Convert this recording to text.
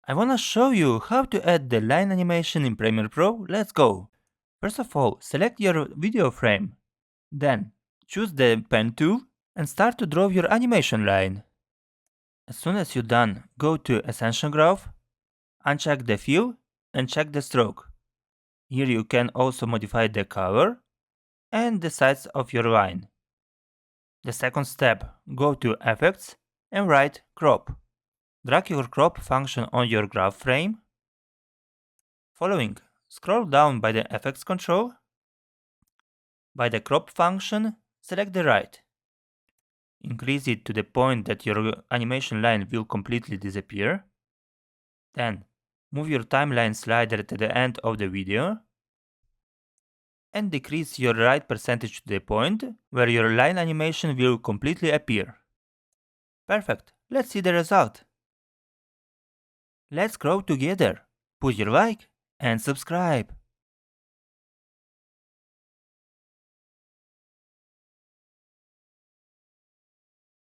I wanna show you how to add the line animation in Premiere Pro. Let's go! First of all, select your video frame. Then, choose the pen tool and start to draw your animation line. As soon as you're done, go to Essential Graph, uncheck the fill and check the stroke. Here you can also modify the color and the size of your line. The second step, go to Effects and write Crop. Drag your crop function on your graph frame. Following, scroll down by the effects control. By the crop function, select the right. Increase it to the point that your animation line will completely disappear. Then, move your timeline slider to the end of the video. And decrease your right percentage to the point where your line animation will completely appear. Perfect, let's see the result. Let's grow together. Put your like and subscribe.